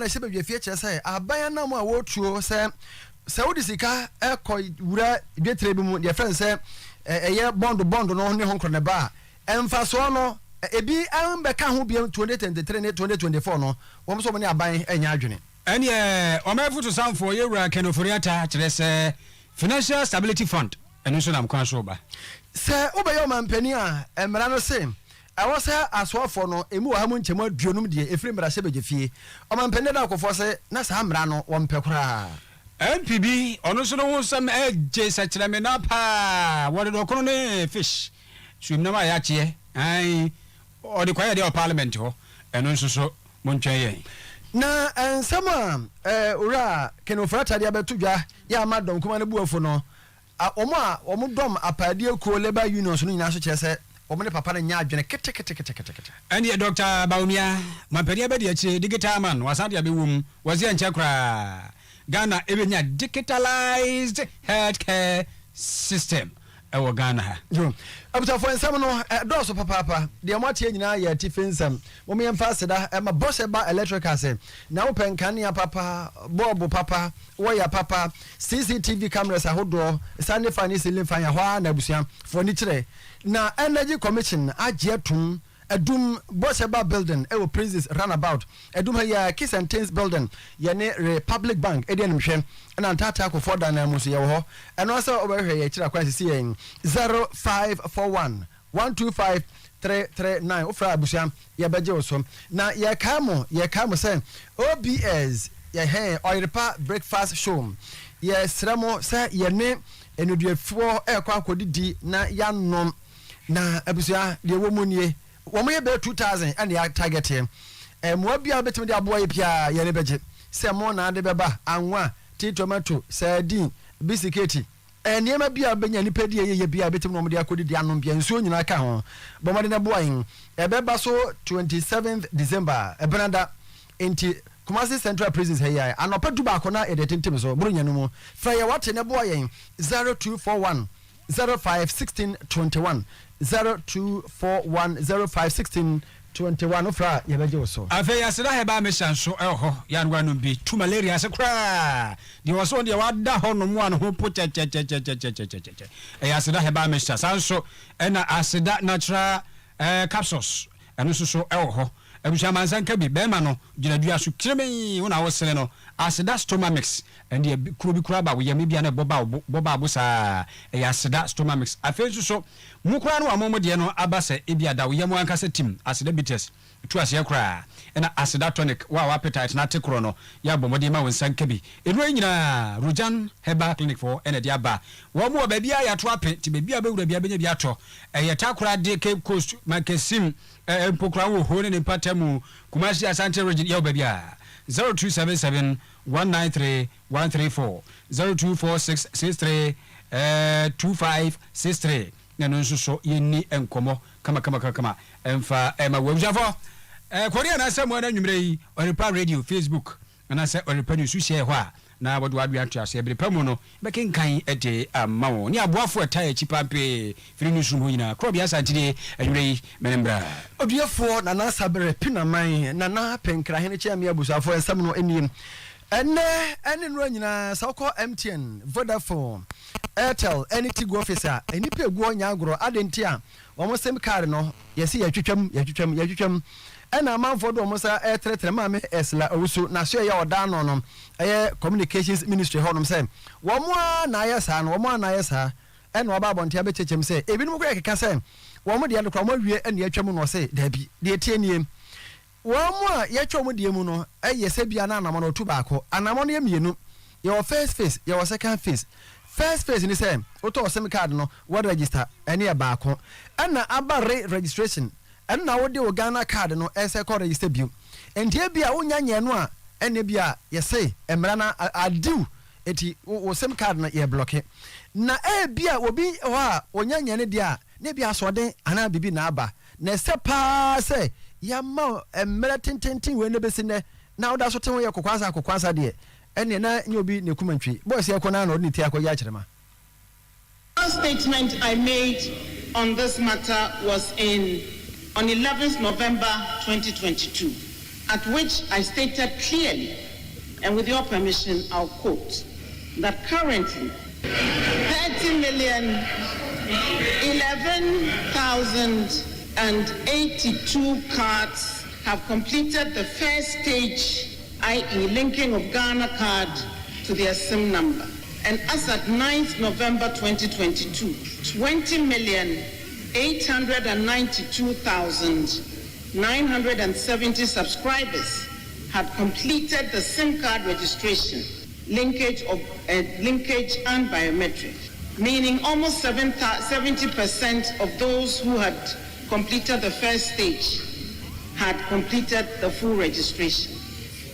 mmara hyɛ bɛdwa fie kyerɛ sɛ aban na mu a wɔtuo sɛ wode sika ɛkɔ wura dwetre bi mu deɛ frɛ sɛ ɛyɛ bond no ne ho nkorɔ ne ba ɛmfa so no ebi bɛka ho biam 2023 ne 2024 no wɔn so mo ne aban anya adwene ɛne ɔmɛfo to sanfo yɛwura kenoforiata kyerɛ sɛ financial stability fund ɛno nso nam kwan so ba sɛ wobɛyɛ ɔmampani a mmara no se ɛwɔ sɛ asoafo no emu wɔ ha mu nkyɛmu aduonum deɛ ɛfiri mmara hyɛ bɛgye fie ɔmampani da akɔfoɔ sɛ na saa mmara no wɔmpɛ koraa MPB ɔno nso no ho nsɛm ɛgye sɛkyerɛme na paa wɔde dɔkono ne fish suimnam a yɛakyeɛ ɔde kwayɛ deɛ parliament hɔ ɛno nso so montwɛn yɛn na nsɛm a owura kenofra tade abɛto dwa yɛ ama dɔm kuma no buafo no ɔmo dɔm apadeɛ kuo labor union so no nyinaa so kyerɛ sɛ ɔmo ne papa no nya adwene ketekete ɛne Dr. Baumia mampadeɛ bɛde akyire digital man wasade abɛwom wɔse nkyɛ koraa Ghana ebenya digitalized healthcare system ɛwɔ Ghana ha abutafo nsɛm no dɔɔso papaapa deɛ moateɛ nyinaa yɛ atifi nsɛm momyɛmfa aseda ma bɔsɛ ba electrical sɛ na wopɛ nkanea papa bɔɔbo papa wɔya papa CCTV cameras ahodoɔ sane fa ne silin fa yɛ hɔ a na abusua fo ni kyerɛ na energy commission agye atom Adum Boseba building ewo Princess Runabout Adum ya Kiss and Tins building yene Republic Bank edian mhwe na ntata ko foda na musu ye ho eno asa obehwe ye kira kwa sisi yen 0541 125 339 ofra abusia ye beje oso na ye kamo say OBS ye he Oyerepa breakfast show ye sremo say ye ne Oduyefuo ekwa akodidi na yanom na abusia de wo munie wɔn be 2000 and ya target him mo bia betimi de aboa ye pia ye ne beje se mo na de beba anwa ti tomato sardine bisiketi niema bia benya nipa die ye bia betimi no mo de akodi de anom bia nsuo nyina ka ho bo mo de na boa yin beba so 27th December ebenada enti Kumasi Central Prisons here anopa du ba ko na edetentem so burunya no mu fra ye wate ne boa yin 0241 051621 0241051621 ofra yebeje woso afa yasira heba meshan so eho yanwa no bi tu malaria se kra de woso de wada ho no mu an ho po che yasira heba mesha sanso ena asida natural capsules eno so eho abusha mansanka bi bema no ginadua so kireme wona wo sene no asida stomach mix ende kurobi kuraba wo yame bia na boba abusa asida stomach mix afensu so mukura no amomo de no abase ebia da wo yame ankasa tim asida bitters tu ase yakura ena asida tonic wa appetite na tekro no ya bomode ma wonsanka bi eno nyina Rojan Herbal Clinic for ene de aba wo mo ba bia ya to ape ti ba bia bewura bia benya bia to takura de Cape Coast Makesim empokra wo ho ne patamu Kumasi Asante region ya babia 0277 193 134 024663 2563 nano nso so yenni enkomo kama emfa ma wabjafo Korea na asemo na nwumre yi Oyerepa radio Facebook na se Oyerepa news share ho a na wadu atu ase ebere pamu no bekenkan ede amawo ni aboafo eta chipampe firi news room nyina Krobea Asante de nwumre yi menembra Oduyefuo na na sabere pinaman na na penkra hene chia me abusafo ensam no enim ene no nyina sawko MTN Vodafone Airtel Tigo officer enipa egu onya agro adenti a omo sim card no yesi yatwetwam ena amanfo do omo sa tretre ma me esla owusu na so ya oda no communications ministry honom say womo na yesa no womo na yesa ena oba bonte abechechem say ebinum kura keka say womo de no kra mo wie ena yatwam no say dabi de tie nie womo a yatwam de mu no yesa bia na anamo no tu baako anamo no yemienu your first face your second face first phase ni say auto sim card no what register any abaako na aba registration na wo de o Ghana card no ese ko register bio entie bia wonya nye no a ene bia ye say emra na adiu eti o sim card na ye block na bia obi ho a wonya nye ne dia ne bia so den ana bibi na aba na se pa say ya ma emra tintintin we ne besi ne na oda so ten wo ye kokwansa de ene na nyobi ne kumantwi boys ye kona na odini ti akoya kirema. The statement I made on this matter was on 11th November 2022. at which I stated clearly, and with your permission, I'll quote, that currently 30,011,082 cards have completed the first stage, i.e. linking of Ghana card to their SIM number. And as at 9th November 2022, 20,892,970 subscribers had completed the SIM card registration, linkage and biometric, meaning almost 70% of those who had completed the first stage had completed the full registration.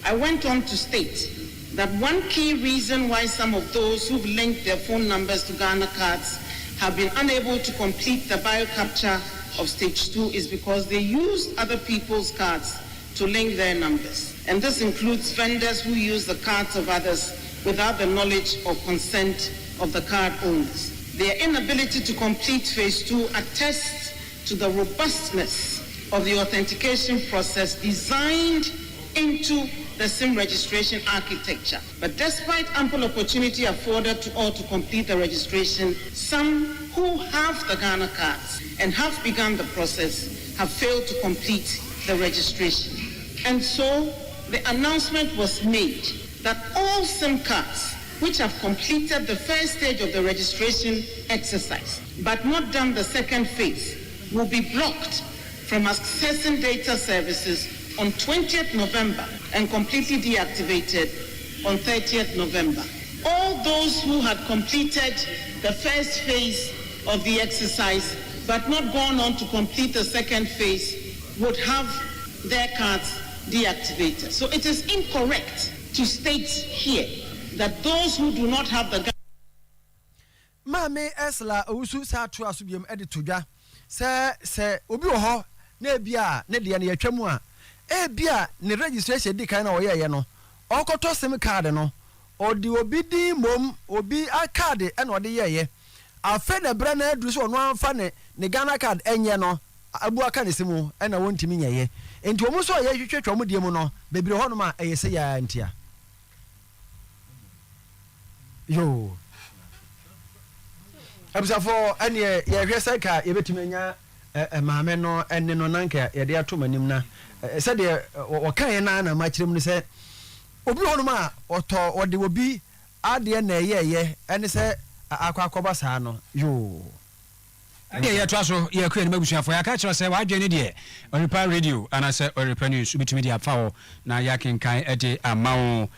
I went on to state that one key reason why some of those who've linked their phone numbers to Ghana cards have been unable to complete the biocapture of stage 2 is because they used other people's cards to link their numbers. And this includes vendors who use the cards of others without the knowledge or consent of the card owners. Their inability to complete phase 2 attests to the robustness of the authentication process designed into the SIM registration architecture. But despite ample opportunity afforded to all to complete the registration, some who have the Ghana cards and have begun the process have failed to complete the registration. And so the announcement was made that all SIM cards which have completed the first stage of the registration exercise but not done the second phase will be blocked from accessing data services on 20th November and completely deactivated on 30th November. All those who had completed the first phase of the exercise but not gone on to complete the second phase would have their cards deactivated. So it is incorrect to state here that those who do not have the Mame Esla Usu sa to asubium editodwa se obi wo ho na bia ne de ne yatwamu a bia ne registration di kan na oyeye no okoto sim card no odi obi di mom obi a card e na ode yeye afa na bra na adu so no anfa ne Ghana card enye no abu aka ne simu e na wontimi nyeye enti omu so ye hwehwetwa mu die mu no bebire ho no ma eyese ya ntia yo abusafo ene ye hwese ka ye betumenya maame no enne no nanka ye de atomanim na se de wokan na ma kirem no se obi ho no ma oto ode obi ade na ye ene se akwakoba saa no yo ade ye to aso ye kure ne mabusuafo ya ka kire se wa adwene de Oyerepa radio ana se Oyerepa news bitumi de afawo na yakenkan ede amawo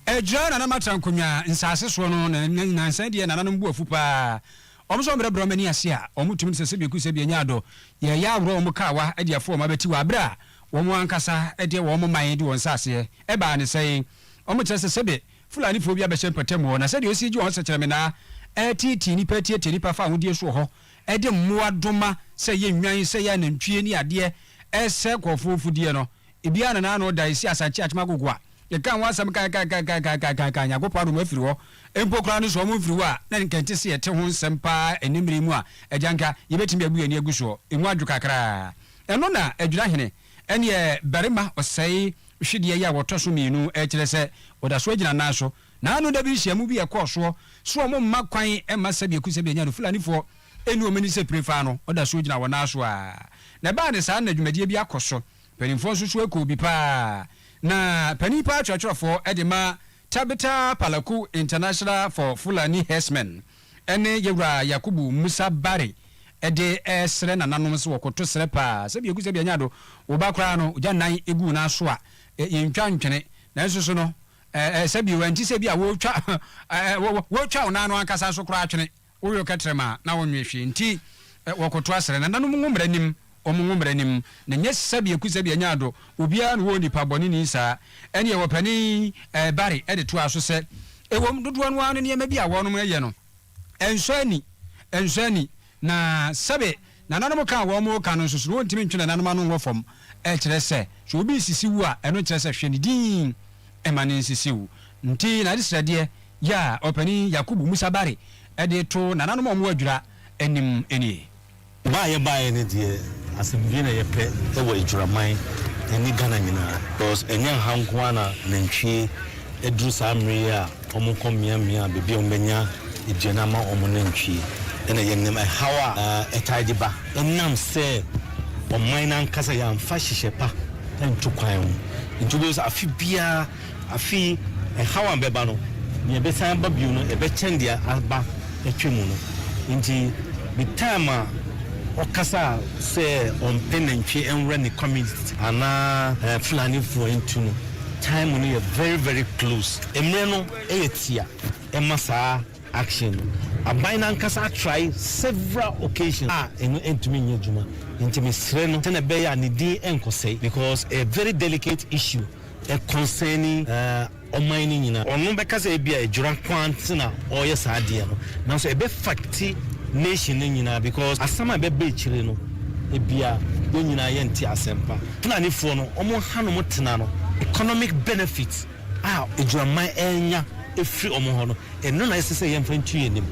ejra na matra nkonwa nsase so no na nsan de na nanom buafu pa omso mbrabro mani ase a omutumi se bi ku se bi nyado ye ya awro omkawa ede afo ma beti wa bra wo mo ankasa ede wo mo man de won sase e ba ne sei omutse se bi fulani fo bi abehye mpatemu na se de osi ji won se kyereme na titi ni patie ni pa fa hodie so ho ede mmoa doma se ye nwan se ya nantwie ni ade ese kwofofudie no ebia na no da isi Asante atema gogwa ye kan wasam ka nyagopa no mafiri ho empokra no so mo mfiri ho a na nkente se yete ho nsempa enimiri mu a ejanka ye betimi abu ani aguso emu adwo kakra eno na adwura hene ene barima osei hwedie ya wotoso mienu kire se odaso agina na so na anu da bi hyiamu bi ekoso so mo mma kwan emma sabie ku sabie nya no fulani fo enu omeni se prefa no odaso agina wona so a na ba ne sa na dwumadie bi akoso penimfo so so eko bi pa na panipa atwatwafo edema Tabita Palaku International for Fulani Herdsmen ene yewra Yakubu Musa Bari ede esre na nanom so wokoto sre pa se bi egu se bi anyado wo ba kra no uja nan egu na so a yentwa ntwene na nso no se bi wanti se bi a wo twa na no ankasa so kra atwene wo yo katrema na wonwehwe nti wokoto asre na nanom ngumranim omungumranim na nyesa bi egu se bi anyado obia no woni pa boni ni sa ene ye wopani Bari ede to aso se ewom dodo no anu ne bi a wonom ye no ensani na sabe na nanom ka wo mo ka no susuru ontimi ntwe na nanom anu wo fom kire se so obi sisiwu a eno kire se hwene din emane sisiwu nti na disrade ya opani Yakubu Musa Bari ede to na nanom mo adwura enim eni baye ne die asembie na yepe e wo adwuraman any Ghana, because any Hankwana, Nenchi, Edru Samria, Omukom Yamia, Baby Omenya, Ijanama Omonenchi, and a young name, Hawa, a tidy back, and Nam say, or mine and Kasayam, Fashishepa, and Tukwam. Introduce a Fibia, a fee, and Hawa Bebano, near Bessan Babuno, a Betchendia, Alba, a Chimuno. Inti, the time. Okasa say on penentry and run the community and Fulani for into time when you are very, very close. Emreno etia emasa action. A binan kasa try several occasions. Into me juma. Into me sreno tenebeya nidi enkose because a very delicate issue concerning mining in or no because a be a drunk quantina or yes idea. Now so a bit facty nation nyina because asama bebe chire no ebia nyina yenti asempa plan ifo no omo hano motena no economic benefits ejuama enya efri omo ho no eno na yesese yemfa ntu yenim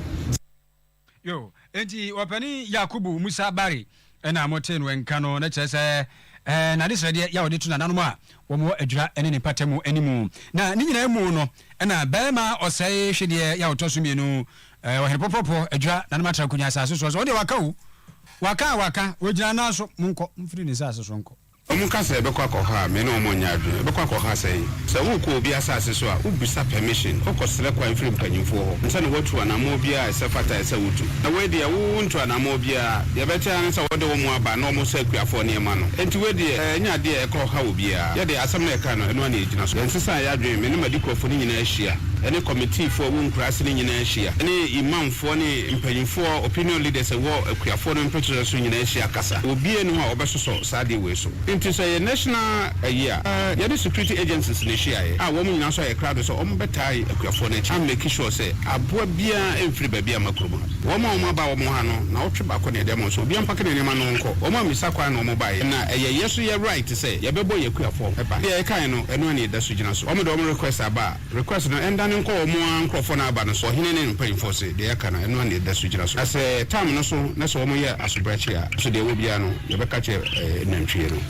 yo enti wapani Yakubu Musa Bari ena moten wenka no na kyerese na disrede ya wode tuna nanom a womo adwura ene ne patemu animu na ni nyina emu no ena bema osai hwede ya wotoso mienu wahene popopo adwura nanom atra kunya asase so wode waka wojira na so munko mfiri ni asase so nko Omukasa ebekwa koha me no omonya adwe ebekwa koha sei se wo ko obi asase so a ubisa permission okosele kwa mfiri mpanyimfo ho nsa ne watu anamo bia esefata ese wutu na we dia wo ntu anamo bia ye becha nsa wode wo mu aba na omo so akuafo ne ma no enti we dia nya dia ekoha obi a ye dia asem na eka no eno na ejina so ensesa ya adwe me ne madikofo ni nyina ahia ene committee for wo nkurase ni nyina ahia ene imamfo ne mpanyimfo opinion leaders wo akuafo no mpetro so nyina ahia kasa obi enu a obesoso saade we so to say national year the security agencies in Asia woman nyina so crowd so betai akuafo na chi make sure say aboa bia every baby amakrobo woman ba woman ha no na otwe ba ko ne dem so bia mpaka ne ma no nko woman misa kwa no mo bae na yeso ye right say ye bebo ye akuafo eba ye kan no eno ne da so gina so woman do woman request aba request no enda ne nko woman nkrofo na aba no so hine ne mpanyimfo say de ye kan eno ne da so gina so as time no so na so woman ye asubrachi a so de wo bia no ye beka che nantwie no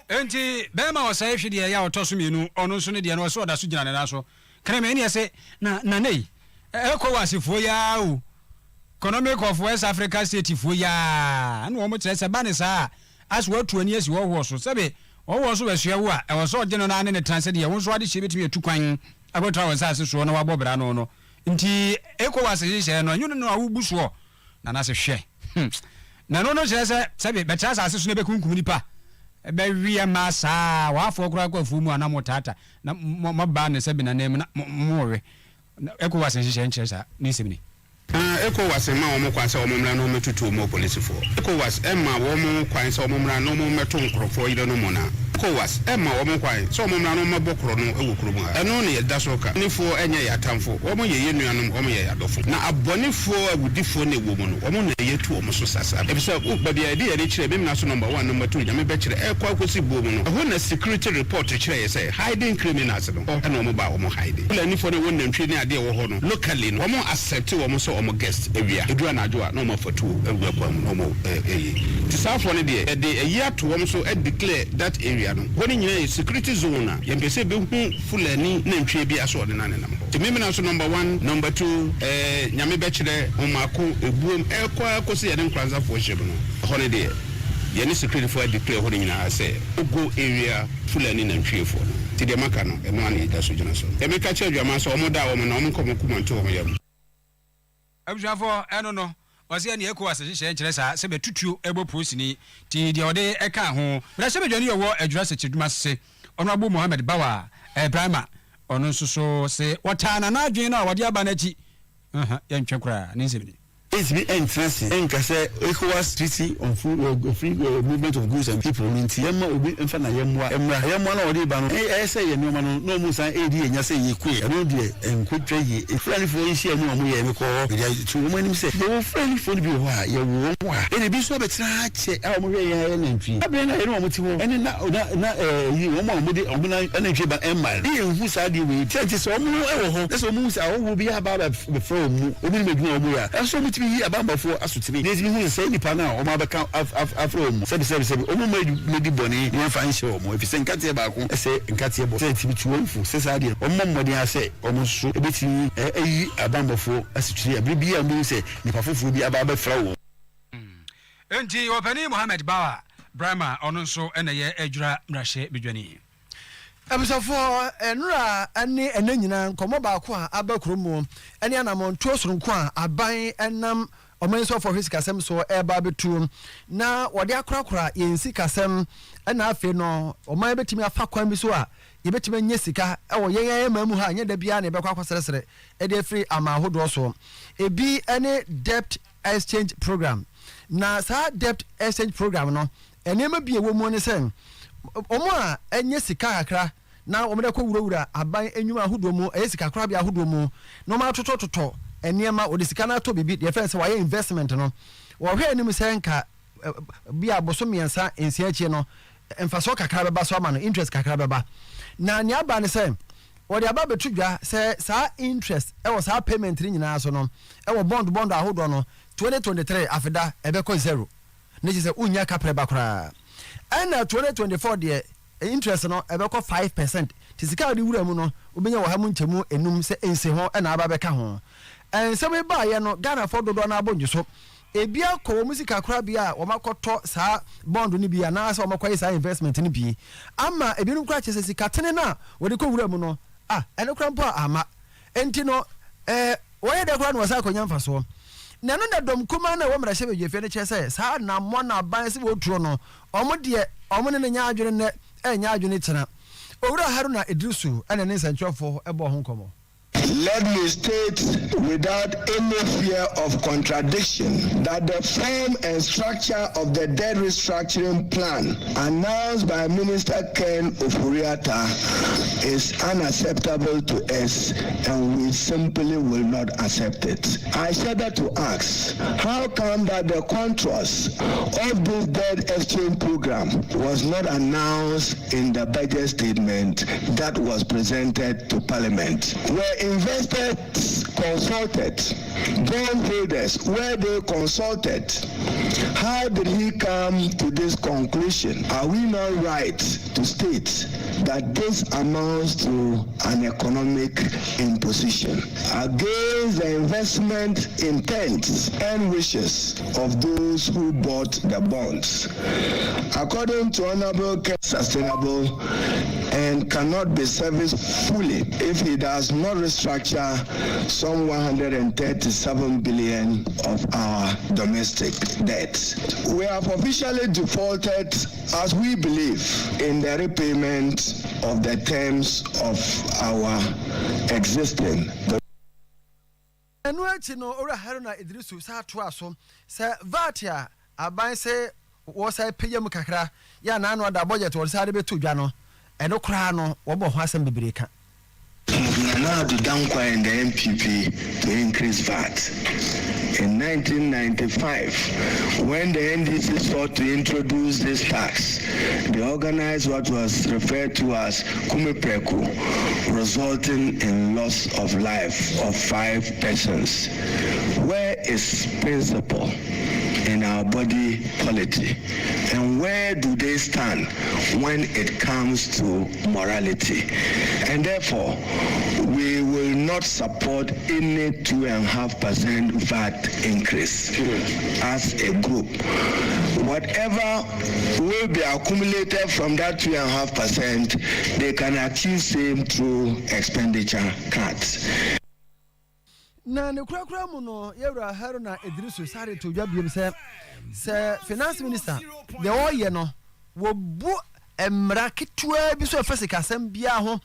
enti bema wasai hwede ya wotoso mienu ono so ne de no so oda so gina ne na so kreme ne ese na nei ECOWAS ya o economic of West Africa state fo ya na wo mo kire se ba ne sa as watu ani asi wo so sebe wo so besua wo a e wo so de no na ne transit ye wo so ade hye betimi etukwan abota won sa ase so na wabobra no nti ECOWAS hye no anyu no awubu so na se hwe na no kire se sebe betra sa ase so ne bekunkum nipa ebe wiye masa wafo kura kwa fumu anamotata na maba ne sebi na nem na mowe ECOWAS nhye nkyere sa ni sebini ECOWAS ma wo mo kwanse wo mra no metutu mo police fo ECOWAS ma wo mo kwanse wo mra no mo meto nkrofo ire no mo na ECOWAS ma wo mo kwan so mo mra no mabokro no ewokro mu eno ne yeda so ka nifo enye ya tamfo wo mo ye yenuanom wo mo ye yadofo na abonefo agudifo na ewo mu no wo mo na ye tu wo mo so sasa e bisa u ba bia de ye kire be na so number 1 number 2 nya me be kire e kwa akosi bo mu no ho na security report kire ye say hiding criminals no eno mo ba wo mo hide la nifo ne won nantwi ne ade wo ho no locally no wo mo accept wo mo so mo guest area edua na adwa no mo foto ewura kwa mu no mo tisafo ne de eya to wo so declare that area no woni nyina security zone na yempese be hu fulani na ntwe bi aso de na ne nam ho timimi na so number 1 number 2 nyame be kire omako ebuom ekwa akosi ye de nkranza fo hye no ho ne de ye ne security for declare ho nyina say ogo area fulani na ntwe fo no ti de maka no eno ani da so jina so emeka che adwama so omo da wo no omo komo kumanto wo yam abujafo eno no wase ne ECOWAS hye nkyere sa se betutuo ebo prosini ti de ode eka ho bra se bedwani yowo adwura se chiduma se ono abu Mohammed Bawa Brahma ono nso so se watana na adwen na wode aba na chi ya ntwe kura ne nsebini it's be interesting and kase ECOWAS treaty on free movement of goods and people nti yema obi mfa na yemwa na odi ba no say ye no no mu san edi enya say ye kwe no de enkotwa ye friendly for isi enu amu ye me ko tu mo nim say ye friendly for bi ho a ye wo wa ene bi so betra che a mo hwe ye na ntwi abe na ye no mo ti ho ene na yi wo mo de omo na ntwi ba emmal ye hu sa de we tete so mo e wo ho so mo sa wo bi aba be from mu obi me dwuma mo ya so mo ti betumi yi abambafo asotiri ne timi hu say nipa na o ma beka afro mu sebi o mu medi boni ne fa nhyɛ o mu efise nkate ba ko ɛsɛ nkate bo sɛ timi tuwonfu sɛ sa de o mu mmɔden ase o mu so ebetimi ayi abambafo asotiri abibi a mu sɛ nipa foforo bi aba bɛfra wo enti opani Mohammed Bawa Brahma ono nso ena ye adwura mrahye bidwani Abisafo enura ane enanyina nkomo baako a abakromo ene anamonto soronko a aban enam omenso for his kasem so eba betu na wode akorakora yensi kasem ena afi no oman betimi afa kwan bi so a yebetimi nya sika ewo yeye mamu ha nya da bia na ebekwa kwaseresere e de free amahodo so ebi ene debt exchange program na sa debt exchange program no enema bi ewo mu ne sen omo a enye sika kakra na omo de ko wurawura aban enwuma ahodo mu sika kakra bi ahodo mu no ma totototo enema odi sika na to bibi de fense wa investment no wo hwe anim senka bi aboso miensa ensia chi no emfaso kakra beba so ama no interest kakra beba na nya aba ne sen wo de aba betudwa se sa interest e wo sa payment ni nyina so no e wo bond ahodo no 2023 afida ebeko zero ne je se unya kapre bakra and 2024 de interest no ebeko 5% tisika de wura mu no obenya wo ha mu nchemu enum se ense ho na aba beka ho ensem ba ye no Ghana for dodo na abonju so ebia ko musika kora bia wo makoto sa bond ni bia na sa wo makoyi sa investment ni bi ama ebinu kora chese sika tene na wo de ko wura mu no ene kora mpo ama enti no wo ye de kora no sa ko nyamfa so na no dom kuma na wo mra hye be ne chese sa na mo na ban se wo turo no omo de omo ne nya adwene ne nya adwene tena owura Haruna Idrisu ene ne nsanchofo ebo ho nkomo. Let me state without any fear of contradiction that the form and structure of the debt restructuring plan announced by Minister Ken Oforiatta is unacceptable to us and we simply will not accept it. I said that to ask, how come that the contours of this debt exchange program was not announced in the budget statement that was presented to Parliament? Where investors consulted, bondholders, where they consulted, how did he come to this conclusion? Are we not right to state that this amounts to an economic imposition against the investment intents and wishes of those who bought the bonds? According to Honorable Ken, sustainable and cannot be serviced fully if he does not restructure some 137 billion of our domestic debt. We have officially defaulted, as we believe, in the repayment of the terms of our existing. Enuachi no ora Haruna Idrisu sa to aso se vatia aban se wo sai peyam kakra ya na anu da budget wo sai betu dwa no eno kra no wo bo ho asem bebreka. Now the Dankwa and the MPP to increase VAT. In 1995, when the NDC sought to introduce this tax, they organized what was referred to as Kumipreku, resulting in loss of life of 5 persons. Where is principle in our body polity? And where do they stand when it comes to morality? And therefore, we will not support any 2.5% VAT increase as a group. Whatever will be accumulated from that 2.5%, they can achieve same through expenditure cuts. Na ne kura mu no yewra Haruna Idrisu sare to dwa biem se finance minister the oye no wo bu emra ketua bi so afasika asem bia ho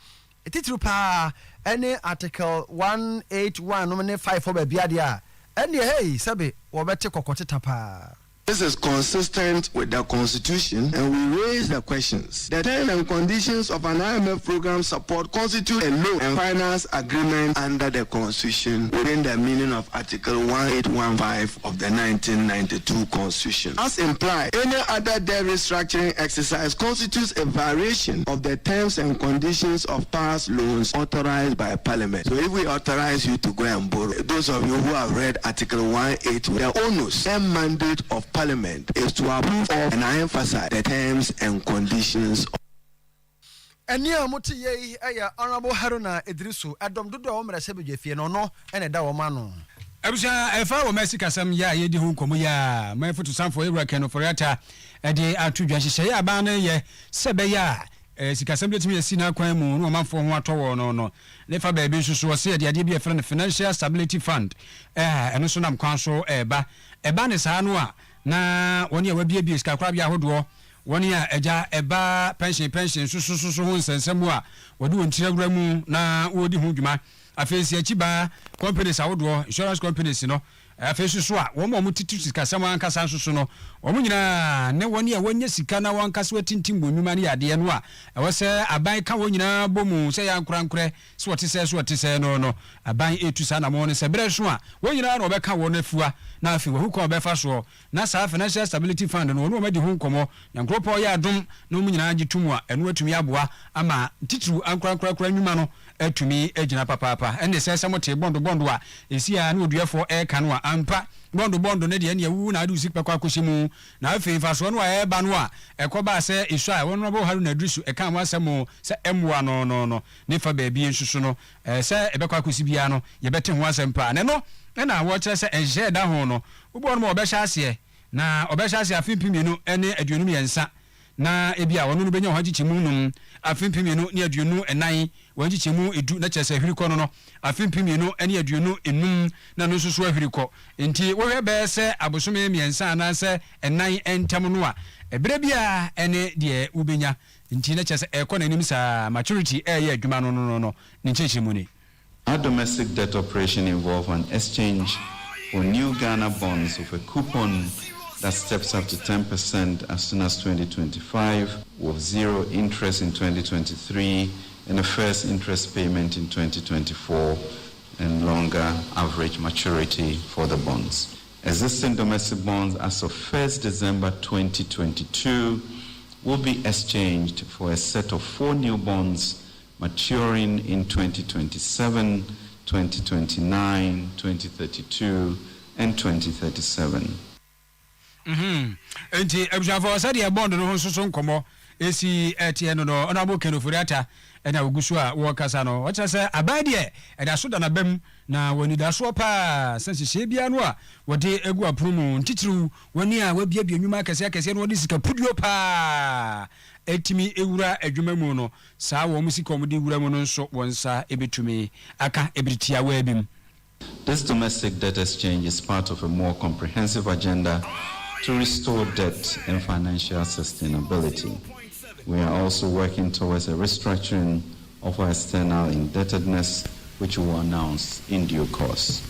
etitiru pa any article 181 no ne 5 for bia dia ene hey sabe wo bete kokoteta pa This is consistent with the Constitution, and we raise the questions. The terms and conditions of an IMF program support constitute a loan and finance agreement under the Constitution within the meaning of Article 1815 of the 1992 Constitution. As implied, any other debt restructuring exercise constitutes a variation of the terms and conditions of past loans authorized by Parliament. So if we authorize you to go and borrow, those of you who have read Article 180, the onus and mandate of Parliament is to approve of, and I emphasize, the terms and conditions. And near Mutiye, Honorable Haruna Idrisu, Adam Dudo, Omerasebefie, no, and a Dawamano. Abusha efa wo Mexico sam ya ye di hu nkomo ya mafu to sam for Ibrahim for yata e de atu dwahye ya ba na ye sebe ya sikasam betimi esi na kwan mu no manfo ho atọwo no le fa ba bi nsusu wo se de ade bi e friend Financial Stability Fund eno so nam kwan so eba ne saa no a na woni a wabie bi sikakra bi ahodo woni a eja eba pension susu ho nsensemu a wode wontira gura mu na wodi hu dwuma afensi achiba companies awodo insurance companies no afensi so a wo mo titu sika sam ankasa so no wo nyina ne woni a wonya sika na wankasa watintim bonwuma ne yade no a wo se aban ka wo nyina bomu se ya nkurankure so wote se no aban etu sa na mo ne se bre so a wo nyina na obeka wo na fua na afi wo hukọ obefa so na sa Financial Stability Fund no no madi hu nkomo nyankropo ya adom no mu nyina agitumu a eno atumi aboa ama titru ankurankura nwuma no atumi agina papa ene se samote bondo a esi a na Oduyefuo ka no a ampa bondo ne de ne wu na adu sikpa kwa koshimu na afi fa so no a eba no a ekoba se isu a wono bo haru na adrusu e kan wasemo se emwa no ne fa ba bi nsusu no se ebekwa kosibia no ye bete ho asempa ne no na wo kire se enje da ho no ubo no obehya ase na obehya ase afimpimenu ene aduonum yensa na ebia wono no benya ho agichimu num afimpimenu ne aduonu enan wagichimu edu na chese hwiri ko no afimpimenu ene aduonu enum na no susu ahwiri ko enti wo hwebe se abosome miensa na se enan entam no a ebre bia ene de ubenya enti na chese ekọ na nim sa maturity ye adwuma no ni chechimu ni. Our domestic debt operation involves an exchange for new Ghana bonds with a coupon that steps up to 10% as soon as 2025, with zero interest in 2023 and a first interest payment in 2024 and longer average maturity for the bonds. Existing domestic bonds as of 1st December 2022 will be exchanged for a set of 4 new bonds maturing in 2027, 2029, 2032, and 2037. Enti ebjafo said ya bond no so nkomo esi etie no honorable Kenofuriata ena ogusu a wo kasa no o se abade eda so da na bam na woni da so pa sense bia no a wode egu apromu ntitiru woni a wabia nwuma kase no wode sika pudio pa etimi ewura adwuma mu no saa wo musika omudi ewura mu no nso wonsa ebetumi aka ebritia wa abim. This domestic debt exchange is part of a more comprehensive agenda to restore debt and financial sustainability. We are also working towards a restructuring of our external indebtedness, which we will announce in due course.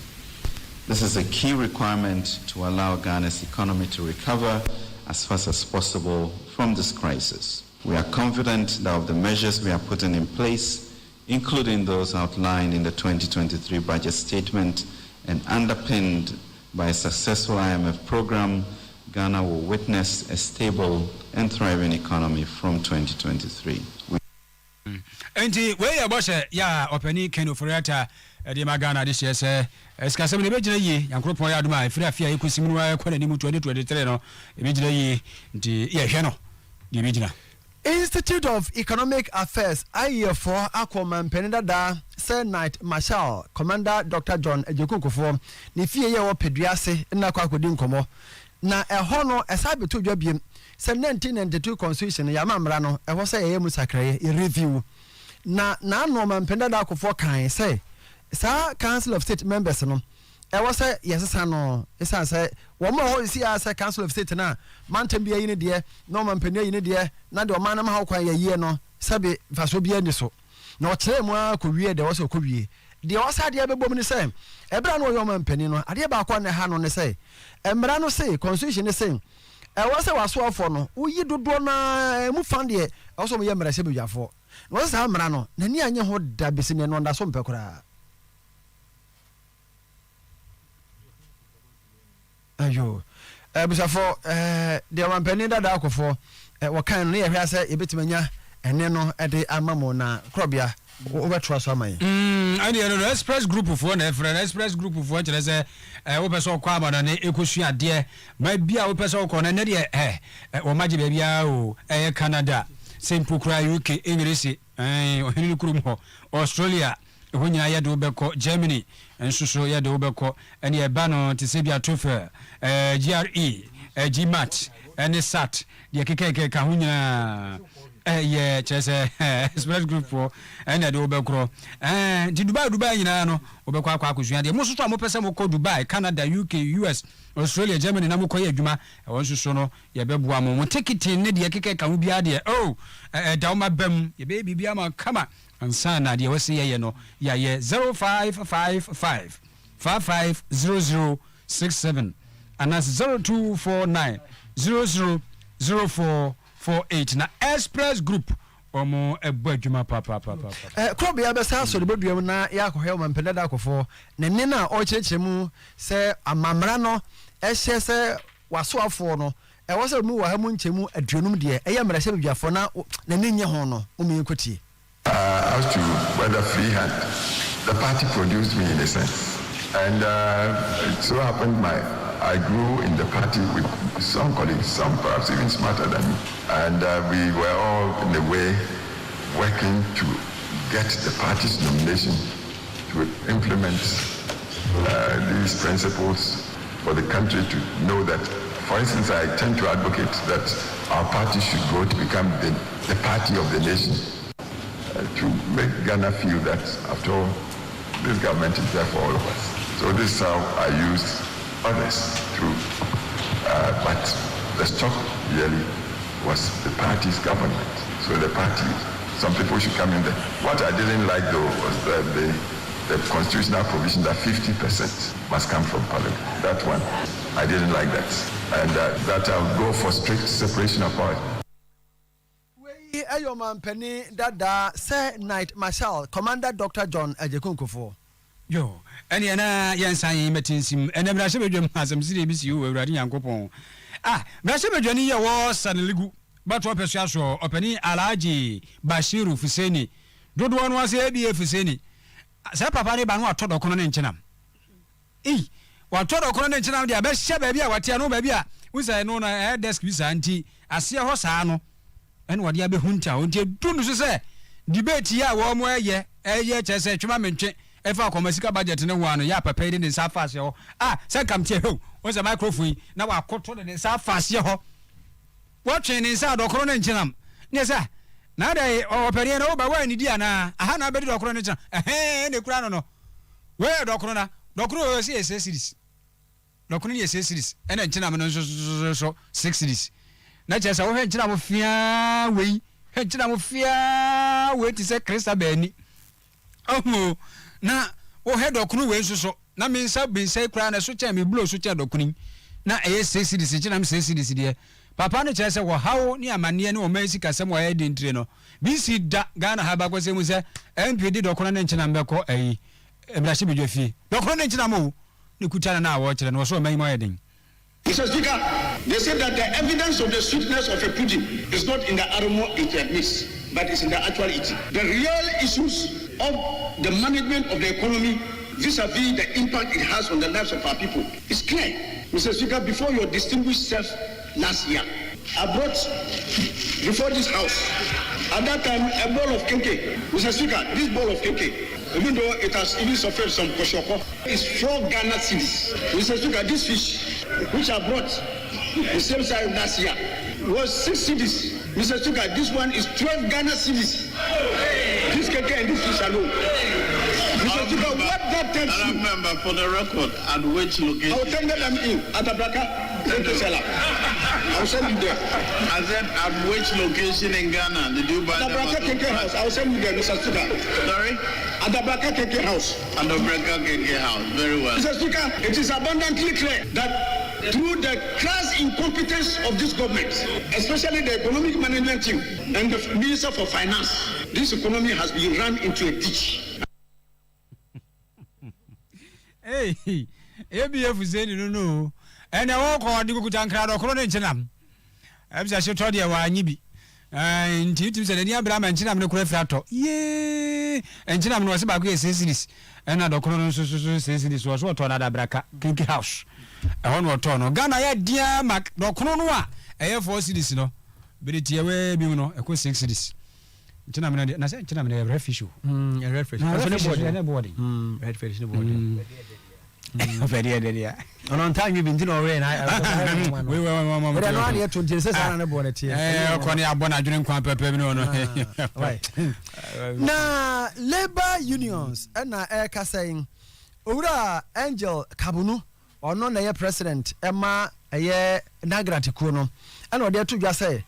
This is a key requirement to allow Ghana's economy to recover as fast as possible from this crisis. We are confident that of the measures we are putting in place, including those outlined in the 2023 budget statement and underpinned by a successful IMF program, Ghana will witness a stable and thriving economy from 2023. Enti we ya boshe ya openi Kenofuriata de magana de shese eskasem ne bejina yi yankropon ya aduma efiri afia ekosimunu wa kwa ni mu 2023 no ebejina yi nti ye hwe no de bejina Institute of Economic Affairs IEFO Aquaman Penedada Sir Knight Marshal Commander Dr. John Ejekukufo ni fie ye wo peduase na kwa kodi nkomo na eho no esabe to dwabiem se 1992 constitution ya mamra no eho se ye musakre ye review na no man Penedada akofo kan se sa Council of State members no ewo se yesesa no esa se wo mo ho si asa Council of State na mantem bia yine de no man penia yine de na de o manam ha kwan ye no sabe faso bia ni so na o kire mu akowie de wo se okowie the outside the Abel say, Ebra no Yoman Penino, Adiaba Kwan Hano ne say, Embrano say, Constitution is saying, I was a waswa for no, you do dona Mufandi, also Yamra Sebuja for. Was Hamrano, Nania and your Dabisin and Wanda Sompecra. Ayo, Busafo, the one penny that alcohol for what kind near has a bit mania and then at the Amamona, Krobea, over trust on my. I need an express group of one, for an express group of one, as a open so quaman and Ecosia, dear, might be our person con an idea, or Magic Baby, Canada, St. Pukra, UK, English, Australia. When you had Ubeko, Germany, and so you had Ubeko, and you banner to Sabia Tufer, GRE, GMAT, and the SAT, the Keke Kahunya, express group for, and at Ubeko, and Dubai, you know, Ubeko, the most of person will call Dubai, Canada, UK, US, Australia, Germany, Namukoya Juma, I want to sono, Yabebuamo, take it in the Keke Kahubiadia, oh, Dauma Bem, your baby Biama, come on. And son, I was say, 0555 550067 and that's 0249 000448. Now, Express Group or more a budget, papa. Krobea Bessa, so the bedroom na Yako Helman Penadaco for Nenina or Chemu, say a Mamrano, SS was so for no. I was a move a Hamunchemu at Junum dear, I am a Sebia for now, Nenia Hono, Umikuti. As to whether freehand, the party produced me in a sense, and it so happened I grew in the party with some colleagues, some perhaps even smarter than me, and we were all in a way working to get the party's nomination to implement these principles for the country to know that. For instance, I tend to advocate that our party should go to become the party of the nation. To make Ghana feel that, after all, this government is there for all of us. So this is how I used others through. But the stock really was the party's government. So the party, some people should come in there. What I didn't like, though, was the constitutional provision that 50% must come from Parliament. That one, I didn't like that. And that I would go for strict separation of powers. Ayo man penny dada say night marshal Commander Dr. John Ejekunkofo. Yo, any yansan metinsim and Brashabedum has some CBCU already Yankopon. Brashabedani was suddenly but what Peshaso, opening Alaji Bashiru Fuseni. Don't one was ABA Fuseni. Sapapani Banwa Todo Conan in Chenam. What Todo Conan in Chenam, the best Shababia, what Tiano Babia, which I know I desk with Auntie, I see a Hosano. And what you be hunter, until don't say debate ya one way, yeah, chess, Chumamenche, if I come budget no one, yapa paid in South Fast. Come to you, was a microphone, now I caught in South Fast. Watching inside or Cronin Chinam. Yes, sir. Now they operate over where in Indiana, I had a better Cronin, the crown. Where Docrona, Docro says cities. Docronia says cities, and then Chinam so 6 cities. Not just our head of fear way, head of fear way to say Christa Benny. Oh, now, oh, head of crew so. Now means I've been say crown a switch and me blow switch and docking. Now, a say citizen, I'm saying citizen. Papa no chese wo how ni amane no Mexico somewhere in Treno. BC da Ghana haba kwese mu se MPD dokona ne nchina mbeko Emrashi Bidwefi. Dokona ne nchina mo ni kutana na wo kire no so mai mo yedin. Mr. Speaker, they said that the evidence of the sweetness of a pudding is not in the aroma it admits, but it's in the actual eating. The real issues of the management of the economy vis-a-vis the impact it has on the lives of our people is clear. Mr. Speaker, before your distinguished self last year, I brought before this house, at that time, a bowl of keke. Mr. Speaker, this bowl of keke, even though it has even suffered some koshoko, is 4 Ghana cedis. Mr. Speaker, this fish, which I brought the same size last year, was 6 cedis. Mr. Speaker, this one is 12 Ghana cedis. This keke and this fish alone. Mr. Speaker, what that tells you? Member, for the record, at which location? I will tender them in Atabraka, Seller. I'll send you there. I said, at which location in Ghana did you buy the Adabraka KK house. I'll send you there, Mr. Speaker. Sorry? Adabraka KK house. Adabraka KK house. Very well. Mr. Speaker, it is abundantly clear that through the crass incompetence of this government, especially the economic management team and the Minister for Finance, this economy has been run into a ditch. Hey, ABF is saying no. And I walk on the Kutan or Colonel Chenam. I'm just told you why Nibi. And you said, any Abraham and Chinam no Crafato. Yea, and Chinam was about this. And other Colonel says this was what on Adabraka, Kinky House. I want what on Ghana, ya dear Mac, no Colonel, Air Force cities, no. But it's your way, you know, a quick 6 cities. Chinam, I said, Chinam, a refuge. A refuge. Anybody. Refuge. Very idea. On time you've been doing already. We were here to Jesus and a bonnet here. Now, labor unions and Eka saying, Ura Angel Kabunu, or non a president, Emma a year Nagrati Kuno, and what they to just say,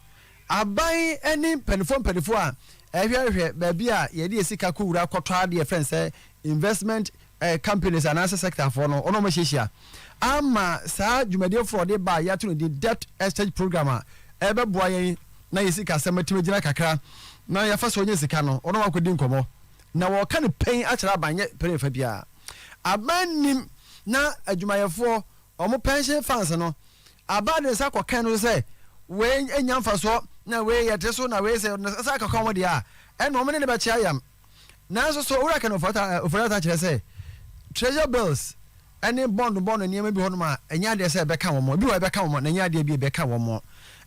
I buy any penifon penifua. Every baby, ye sika kura kotra dear friends say investment companies and answer sector for no onomashia. Ama sa jumedio for de ba ya to the debt exchange programmer. Ebe boy na yesika semetime jina kakra. Na ya first onye sika no ono akodi nkomo. Na wo kan pen achara banye perefa bia. Abanim na adwumayefo omo pension funds no. Abade sa kokan no say we enyamfa so na we yete so na we say sa ka kom dia. En no me ne ba chia yam. Na so ura kan ofata kire say treasure bills any bond niam bi honoma enya de say beka wo mo bi wo beka wo mo na nya de bi beka wo mo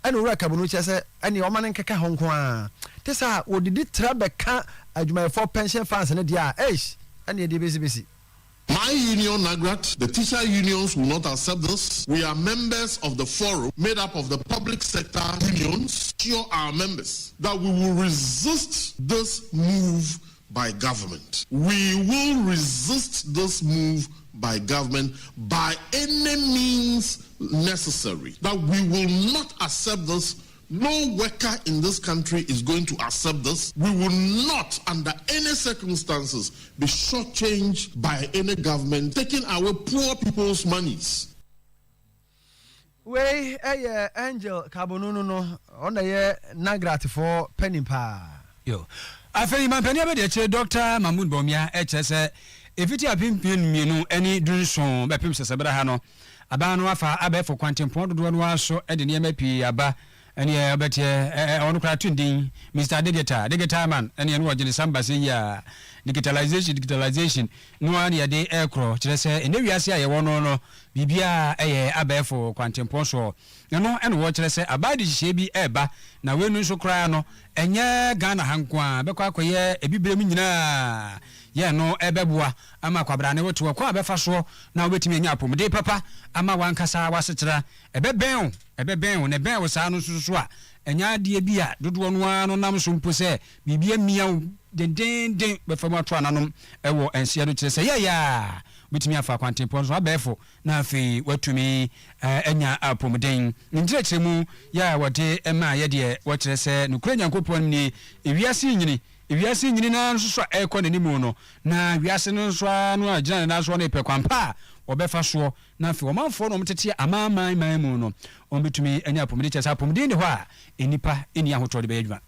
ene ura kabunu che say ene o man nkeka ho nko a te sa odidi tra beka adwuma for pension funds ne dia ene de besi My union, Nagrat, the teacher unions will not accept this. We are members of the forum made up of the public sector unions. Assure our members that we will resist this move by government. We will resist this move by government by any means necessary. That we will not accept this. No worker in this country is going to accept this. We will not, under any circumstances, be shortchanged by any government taking away poor people's monies. We Angel Kabonunu no on the Nagrat for Pennypa. Yo, I feel my penny about the Dr. Mahmoud Bomia, HS. If it had been any dream song by Pimsa Sabrahano, Abano Afa Abe for Quantum Pond, one was so at the MP Abba. And yeah, but on Kratunding, Mr. Digita man, and you know what Samba say, yeah, digitalization, no one ya day aircraft, just say, and if you say, I want no, Bibia, Abe for Quantum Ponso, you know, and what I say, about the shabby eba, now we no so cry no, and ya Ghana Hankwa, Bekwa, yeah, a bibrimina. Yeah, no, Ebebua, Ama Quabrane to a Quabefaso, now waiting me up, de papa, Ama one Casa was a bebel, a bear was Anusua, and ya dear beer, do one on Namsum Pose, Bibia meow, den, but from what Tranum, Ewo, and Sierra to say, yeah, with me a for quantum pons, Rabefo, now fee, what to me, Enya Apomoding, in Drexemu, ya, what day, Emma, dear, what I say, Ukrainian coupon, if you are seeing if you are seeing in an so air con anymore, now we are seeing so no agenda as one per quampa or befaso, now for 1 for ama my mono, on between any apomeditas apomedin, inipa in Yahoto the bedroom.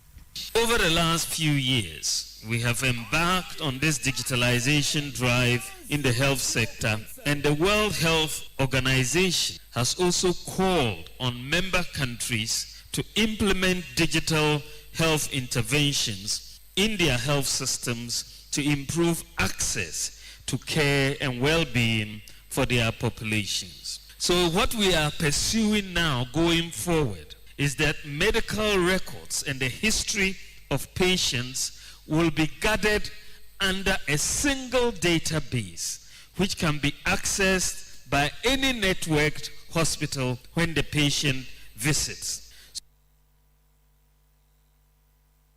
Over the last few years, we have embarked on this digitalization drive in the health sector, and the World Health Organization has also called on member countries to implement digital health interventions in their health systems to improve access to care and well-being for their populations. So what we are pursuing now going forward is that medical records and the history of patients will be gathered under a single database which can be accessed by any networked hospital when the patient visits.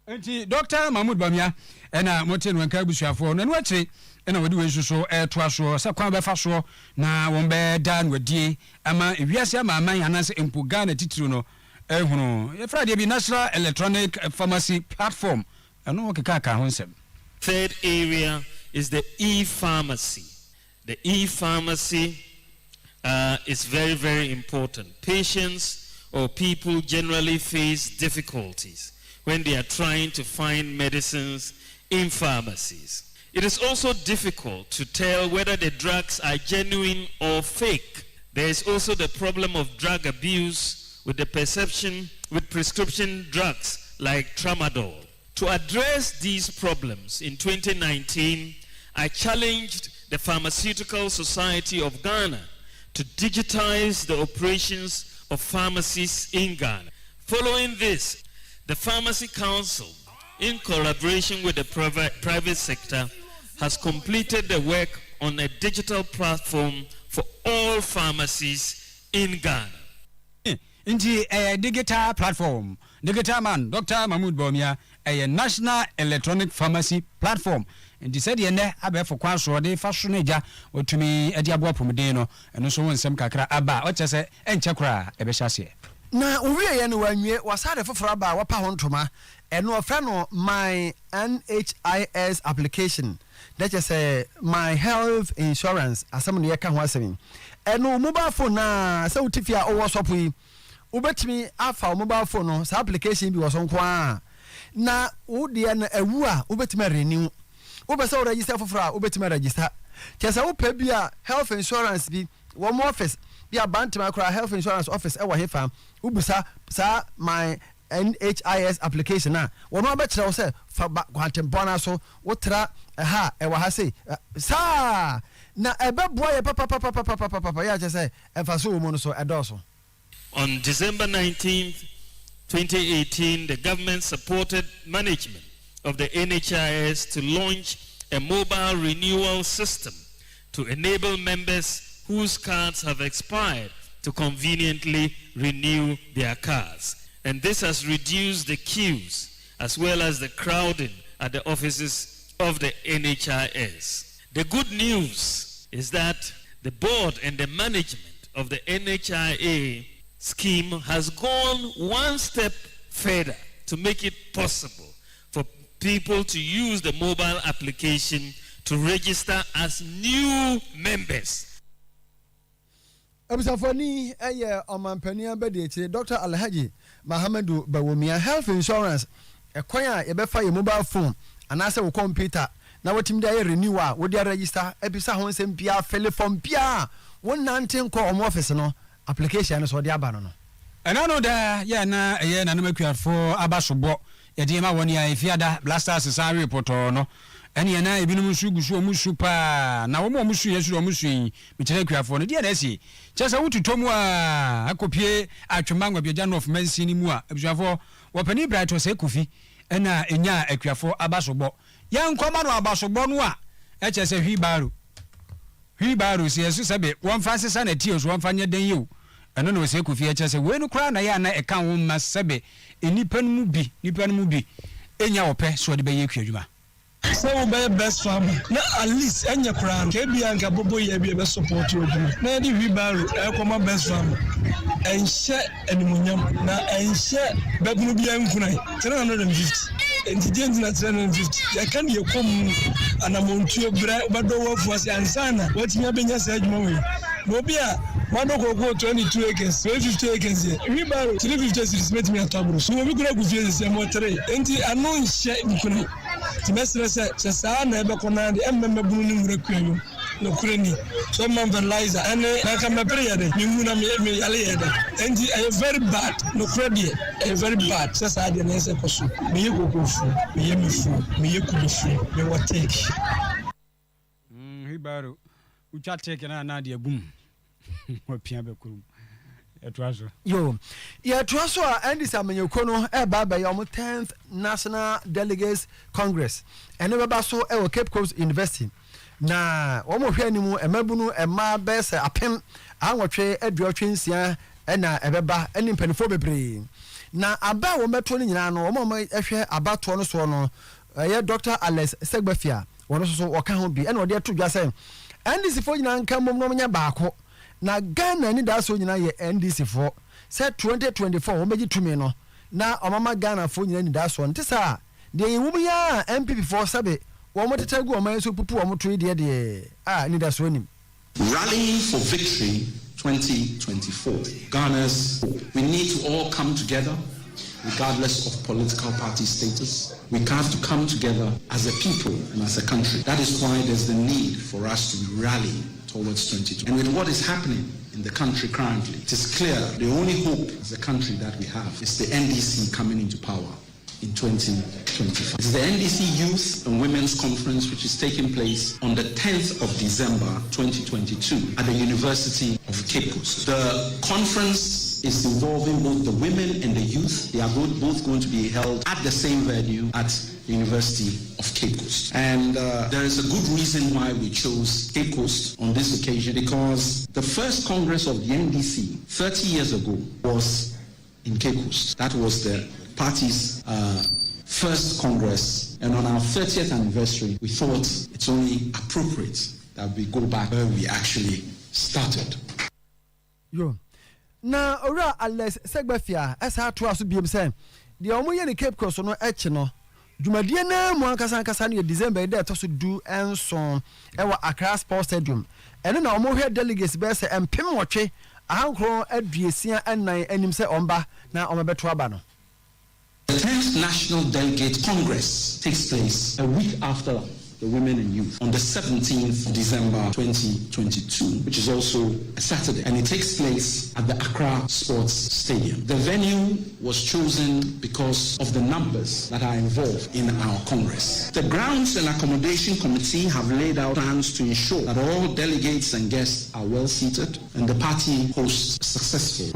Enti Dr. Mahmoud Bamia ena moten wanka busuafo na no akire ena wodi we so to aso se kwan be fa so na won be dan wadie ama ewiase ama aman anase empo Ghana titiri no ehunu ye Friday bi National Electronic Pharmacy Platform eno keka ka ho nsem. Third area is the e-pharmacy. The e-pharmacy is very, very important. Patients or people generally face difficulties when they are trying to find medicines in pharmacies. It is also difficult to tell whether the drugs are genuine or fake. There is also the problem of drug abuse with the perception with prescription drugs like tramadol. To address these problems, in 2019, I challenged the Pharmaceutical Society of Ghana to digitize the operations of pharmacies in Ghana. Following this, the Pharmacy Council, in collaboration with the private sector, has completed the work on a digital platform for all pharmacies in Ghana. Inti a digital platform, digital man, Dr. Mahmoud Bamia, a National Electronic Pharmacy Platform. And he said, "Yene abe for kwaso de fashion or to me a diabo pomodeno, and also when some kakra aba, or just and chakra, a beshasi." Na uwe yenu wenye wasade fufuraba wapa hontoma eno ofeno my NHIS application that is my health insurance asem ne yeka ho asem eno mobile phone na se utifia owo sopo ubetimi afa mobile phone no sa application bi woso nko a na wode na ewu a ubetimi renew ubese o register fufura ubetimi register kesa wo pa bia health insurance bi wo mo office bia bantima kra health insurance office e wo hefa ubusa sa my NHIS application na wono abekire wo se fa kwantempona so wotra ha e wa ha sei sa na ebeboa ye papa ya je se efa so wo no so edoso. On December 19th, 2018, the government supported management of the NHIS to launch a mobile renewal system to enable members whose cards have expired to conveniently renew their cards. And this has reduced the queues as well as the crowding at the offices of the NHIS. The good news is that the board and the management of the NHIA scheme has gone one step further to make it possible for people to use the mobile application to register as new members. Abusafoni eye omampania bede Dr. Alhaji Mahamadu Bawumia health insurance ekwan a yebefa ye mobile phone anase wo computer na wotim dia renewal wo dia register ebisa ho nsem bia telephone bia won nante nko om office no application so dia ba no enano da ya na eye na namakuafo abasobo ye de ma woni ya ifiada blasters sa report no ene ya na ebinum sugusu omusu pa na wo mo omusu yesu omusu yi mikire kuafo no dia na esi chesa wututomu a akopie atwemangwa bia of mensi ni mu a ebuafo wo pani bright o se kufi ena enya akuafo abasobo ya nkoma no abasobo no a echese hwibaru se yesu sebe won fa sesa na tie so won fa nye den yew eno no se kufi echese we no kra na ya na eka wo ma sebe enipa no mu bi enya ope so de be ye kuadwuma. So we be best farmer. Na at least enya kran ke bia nka bobo ye bia be support odwuma. Na di hwibaru e koma best farmer. Enhye animunyam na enhye babunu bia nkunai 350. Entijenzi na 350. Ya kan ye kom anamontuo bra obedo wofu ase ansana watinya benya sa adwuma we. Mobia Madoko 22 acres, 50 acres here. Hwibaru 350 cities met me at Tabro. So we go go see more 3. Enti anon share nkuna. Timestre se sa na ebe kona de emmemme bunu ni murakuanyo no kureni so man fertilizer ene na ka mepere yede nyuna me yale yede enti I very bad no credit very bad se sa de na se koso me ye gogofu me ye mefu me ye kubefu me watake Hwibaru ucha take na de abum wapia be kurum etwaso yo ya twaso a Andy Samanyeko no e baba ya 10th National Delegates Congress ene baba so e wo Cape Coast University na wo mo hwe animu emabunu ema bese apem anwotwe aduotwe nsia na ebeba eni mpanifo bebre na aba wo meto ni nyina no wo mo ehwe abato no so no Dr. Alex Segbefia wono so wo ka ho bi e na ode to dwa say NDC fo nyina nka mom no nya baako na Ghana ni da so nyina ye NDC fo say 2024 wo meji tumi no na omama Ghana fo nyina ni da so nti sa de yewu ya MPP fo sabe wo mo tetegu o man so pupu wo mo to de ni da so nim. Rallying for victory 2024. Ghana's, we need to all come together regardless of political party status. We have to come together as a people and as a country. That is why there's the need for us to rally towards 2020. And with what is happening in the country currently, it is clear the only hope as a country that we have is the NDC coming into power in 2025. It's the NDC Youth and Women's Conference, which is taking place on the 10th of December 2022 at the University of Cape Coast. The conference is involving both the women and the youth. They are both going to be held at the same venue at the University of Cape Coast. And there is a good reason why we chose Cape Coast on this occasion, because the first Congress of the NDC 30 years ago was in Cape Coast. That was the party's first Congress, and on our 30th anniversary, we thought it's only appropriate that we go back where we actually started. Yo, na ora Alex Segbefia esa to aso biem say de omo ye ne Cape Coast no echi no dwumadie na mu ankasa ne December de to so du enson e wa Accra Sports Stadium ene na omo hwe delegates be say empem wotwe ahankro aduesia enan anim say omba na omabeto aba no. The 10th National Delegate Congress takes place a week after the Women and Youth on the 17th of December 2022, which is also a Saturday, and it takes place at the Accra Sports Stadium. The venue was chosen because of the numbers that are involved in our Congress. The Grounds and Accommodation Committee have laid out plans to ensure that all delegates and guests are well seated and the party hosts a successful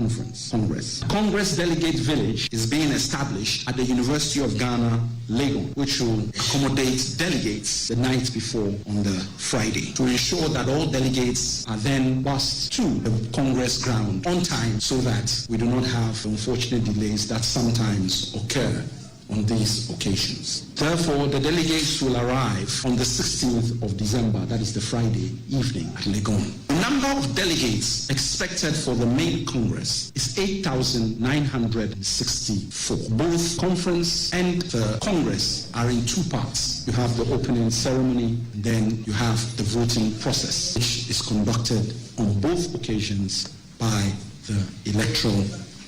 Congress. Congress Delegate Village is being established at the University of Ghana, Legon, which will accommodate delegates the night before on the Friday to ensure that all delegates are then bused to the Congress ground on time so that we do not have unfortunate delays that sometimes occur on these occasions. Therefore, the delegates will arrive on the 16th of December, that is the Friday evening at Legon. The number of delegates expected for the main Congress is 8,964. Both conference and the Congress are in two parts. You have the opening ceremony, and then you have the voting process, which is conducted on both occasions by the Electoral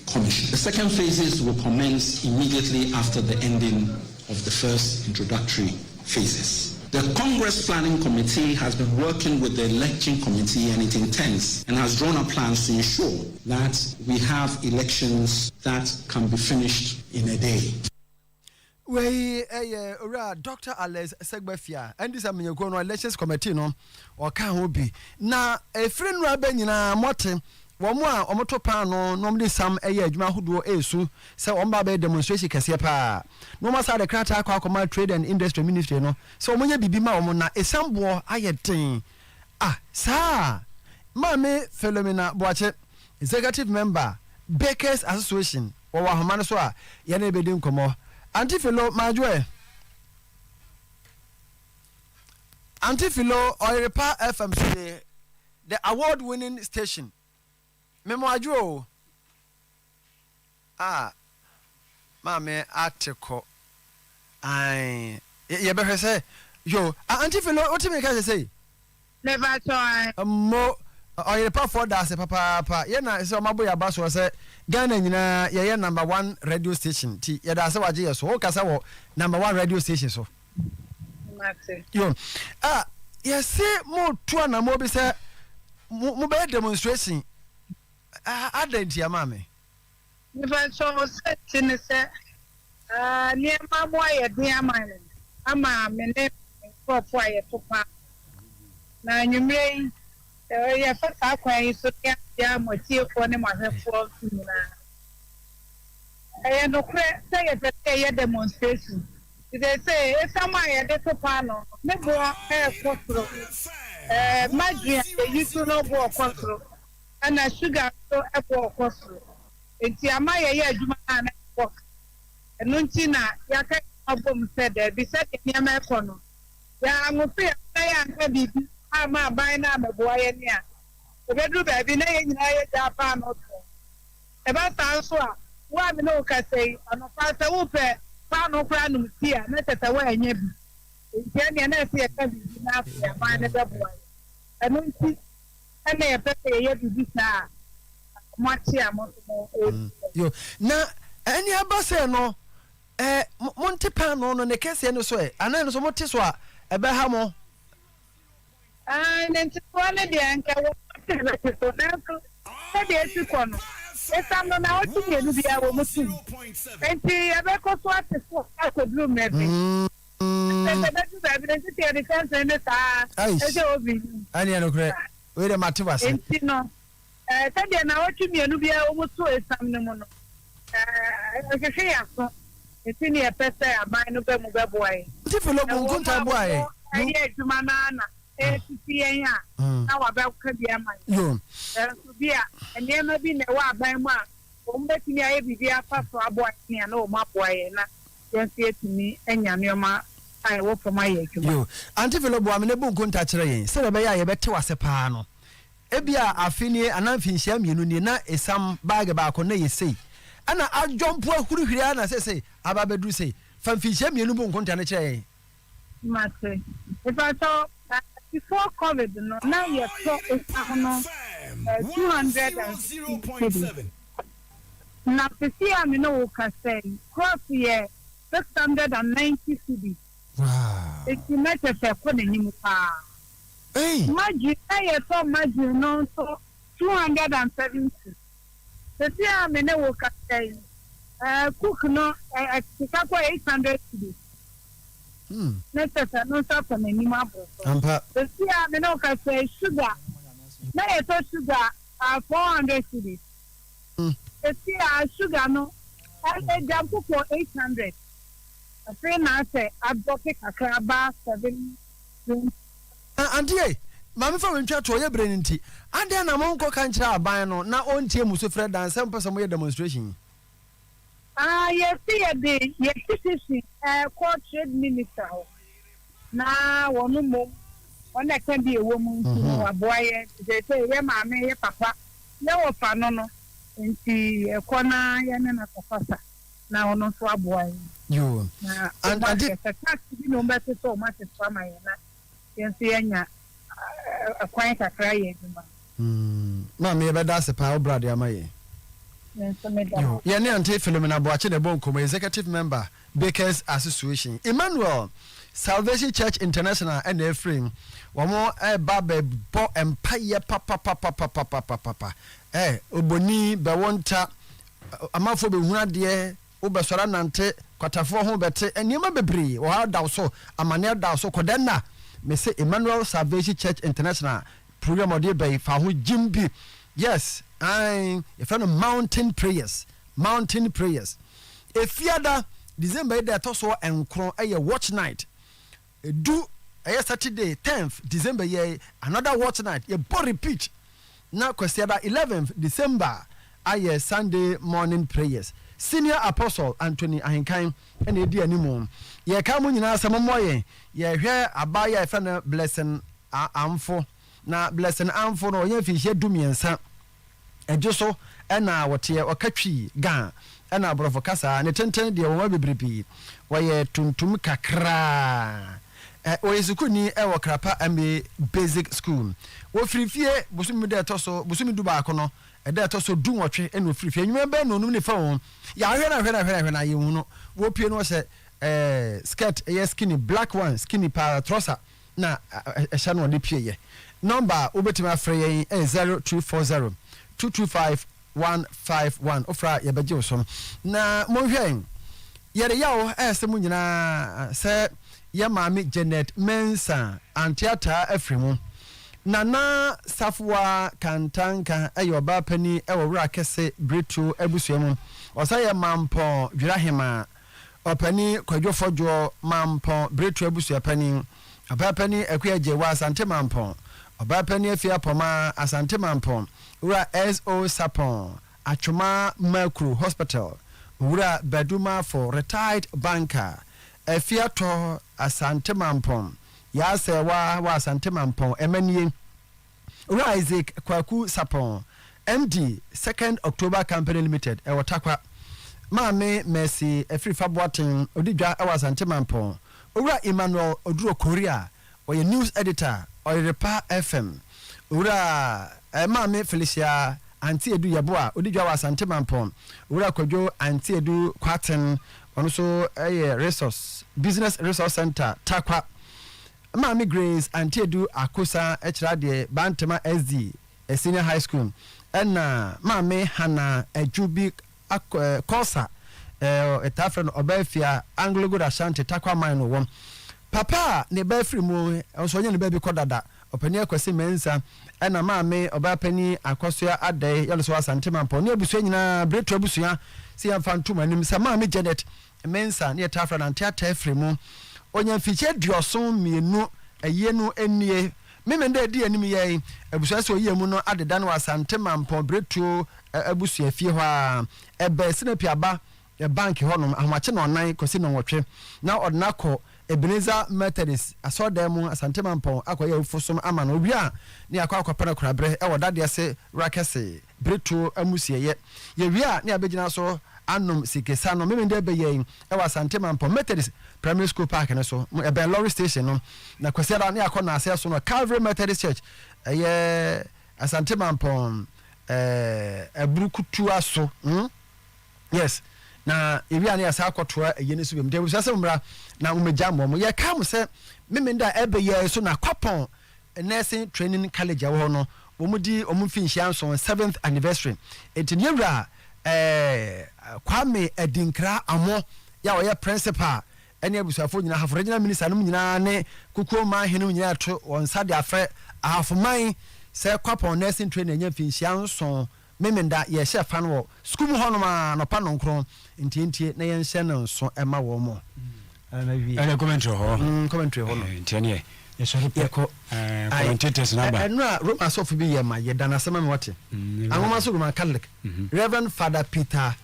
Commission. The second phases will commence immediately after the ending of the first introductory phases. The Congress Planning Committee has been working with the Election Committee, and it intends and has drawn up plans to ensure that we have elections that can be finished in a day. Dr. Alex Segbefia and this Aminyako Elections Committee no or can be na a friend rabbi na mote Wamwa omoto pa no normally some adwuma hodo esu se omba be demonstration kese pa no masa de krata akwa trade and industry ministry no so omonya bibi ma omo na esambo ayeten sa mame Philomena Boache executive member Bakers Association wa homa no so a ye na ebedi nkomo anti Philo Majwe anti Philo Oyerepa FM the award winning station Memo ajo mame article ai ye be hwese yo anti Philo what me ka say never try mo Oyerepa for that say papa ye na say omabo ya baso say Ghana nyina ye number 1 radio station ti ye da say waje ye so o ka say wo number 1 radio station so yo ye say mo to na mo be say mo be demonstration Adentia mame. Never so setting say near my boy dear man. Ama me name for fire to pa. Na you may ya first akwan so ya motie for ne mahwefo na. I no cre say ya demonstration. They say if someone ya de to pa no, me bo control. Magria you to no bo control. And a sugar so apple cost. It's a Maya Juma work. And Nunchina, Yaka album said that beside the Yamekono. Ya ngupi ya nkabi ama baina meboye niya. Obedu baby na ye Japan oto. Eba tanswa wa mi no ka sei ano pasa wo pe pa no kra no tia na tata wa anya bi. Ntia ne na se ka bi na afia ba na beboye. Eno nti ana ye pe ye bi sa machi amoto yo na any abase no monte pan no ne kese no so ana no so monte so a ebe ha mo nti wale de anka wo te so na ko e de si kono esa no na o ti enu bia wo mutu enti ebe ko so ate so akodru mebe ebe be be de ti de chance ne ta e je obi ani no kre we de mate wase enti no de na o ti enu bia wo mutu esam ne mo no ke se ya so enti ne pese aban no be mu be boy ti folo bu nkunta boy aye adwuma na titi ya na wa ba ka bia man yo so bia enema bi na wa aban mu a o mbetini aye bibia faso abo ani na o maboye na yensi etimi enya neoma ai wo foma ye adwuma yo anti folo bu amene bu nkunta kire yen se be ya ye bete wase paa no ebia afini anamfinhia mienu ni na esam bag ba ko na yesei ana adwompo ahurihiri ana sese ababedu sei famfinhia mienu bu nkunta ne kire yen mate if I saw before COVID no now you saw no 207 na pesi am no ka say cross here 690 cedi wow it's not a fair for the new pa imagine I saw imagine no so 270 pesi am no ka say cook no I take 800 cedi necessary no stop from any marble. Ampa. The see I know can say sugar. Na eto sugar 400 cedis. The see sugar no I jump for 800. I say na say I drop it akaba 7. Auntie, mama fa wentwa to ye brain nti. Ade na mo nko kan kira aban no na ontie muso frɛ dan sɛ mpɛ sɛ mo ye demonstration. Yes, yes, court trade minister. Now, one more, one that can be a woman, a boy, they say, yeah, mamma, yeah, papa, no, no, and see a corner, and a professor. Now, no, so a boy. You and I did no matter so much as for my a quiet a cry. Mammy, but that's a power brother, am I? Yeah, Auntie Philomena Boache de Bonko, executive member, Bakers Association. Emmanuel, Salvation Church International, and Ephraim. One more, Babe, Bo Empire, papa. Oboni, Bewonta, Amafo Buna dear, Ubasara Nante, Quatafo home better, and Yama Bebri, or how thou so, Amanel thou so, Codena, may say Emmanuel Salvation Church International, program of the Bay, Fahu Jimby. Yes, I a friend of mountain prayers. If yada December that also and a watch night. Do a Saturday 10th December another watch night. A body repeat. Now question 11th December I Sunday morning prayers. Senior Apostle Anthony Ahinkan and a dear Nimon. Ye come in our some more ye hear abaya a friend blessing amfo. Na blessing amfo no ye fi do miensa ejoso na wote okatwi gan na brofo kasa ne tenten de wo bebribi woye tuntum kakra oyezukuni wo krapa ambe basic school wo frifie bosumi de toso bosumi du ba kono e de toso du nwotwe na frifie nwuma be no ne fa won ya hwe na ye hu no wo pie no se skirt skinny black one skinny pa trouser na ehya no de pie ye number obetima afre yen 0240 225-151 ofra yabaje osom na monhwen yere yawo ese mu nyina se ya maami Janet Mensa antiata afrimu nana safwa kantanka ayoba pani ewura kese bretu abusuamu osaya mampo dwirahema opani kwadwofojo mampo bretu abusua pani abapani akuaje wa Asante mampo abapani afia poma Asante mampo ura SO Sapon Achuma Mercury Hospital Ura Beduma for retired banker. Efiato Asante Mampon. Yase wa Asante Mampon. Emenie. Ura Isaac Kwaku Sapon. MD 2nd October Company Limited. Ewatakwa. Mame Mercy Efri Fabwatin. Odidwa Ewa Asante Mampon. Ura Emmanuel Oduro Korea. Oye news editor. Oyerepa FM. Ura Mame Felicia. Anti Edu Yaboa, Odijwa wa Asante Mampon, Ura Kojo, Anti Edu Kwaten, also a resource, business resource center, Takwa, Mami Grace, Anti Edu Akusa, Hrade, Bantama SD, a senior high school, and Mame Hana, a Jubi Kosa, a Tafran Obefia, Anglo Good Asante, Takwa Mino one. Papa, ne Befri Mo, also young baby Kodada. Openia kwesi mensa ena maame oba pani akosua ade yalo so Asante Mampon ne abusua nyina breto abusua si amfantum anim sa maame Janet mensa ne tafra na ntiata efremu onya fiche dioson mienu eyenu enie memende di anim ye abusua so yemu no adeda no Asante Mampon breto abusua fie ho a ebe sinapiaba e bank honom ahwache no nan kosi no nwotwe na odnako Ebenezer Methodist asodemu Asante Mampon akoye ufosom ama no bia ne akwa pana kurabre e wodade ase rakese breto amusie ye wia ne abegina so anom sikesa no memende beye e wa Asante Mampon Methodist Primary School Park ne so e ben lorry station no na kwesiara ne akọ na ase so no Calvary Methodist Church ye Asante Mampon ebrukutu aso yes na ewia ne asa akotoa eyene so bem de so asembra na umeja mo ye kam se memenda ebe ye so na kwapon nursing training college awo no omudi omfinhia so 7th anniversary etiniwra Kwame Edinkra Amo ya oye principal ene abusafo nyina hafo regional minister no nyina ne kukuo man henu nyina to onsa de afre afoman se kwapon nursing training nya finhia so memenda ye chef fan wo school ho no ma no pa no nkron ntientie na ye nhyɛ no so ema wo mo ana wi ana commentary ho no ntiene ye so repeko commentators na ba no Roma so fi bi ye ma ye dana sama me wote anoma so Roman Catholic Reverend Father Peter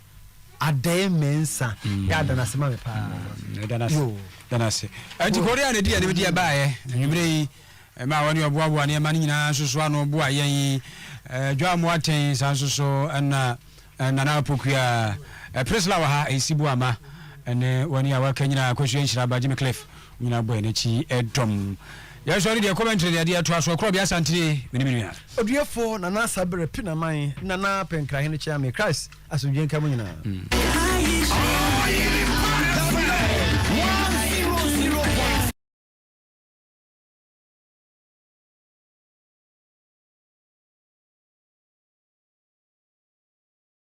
Ade Mensa ya dana sama me pa dana se anti Korea ne dia ne dia ba ye nwumre yi ma wani oboabo ne ma nyina soso ano bo ayen Joa Moaten sansoso na Pokua Presla wa ha esibu ama ene wani awaka nyina kwasua nhyira ba Jimmy Cliff nyina boy na chi edom ya so de commentary de ato aso Krobea Asante minimini Oduyefuo na na sabere pina man na na penkra hene chia me Christ asodwen kam nyina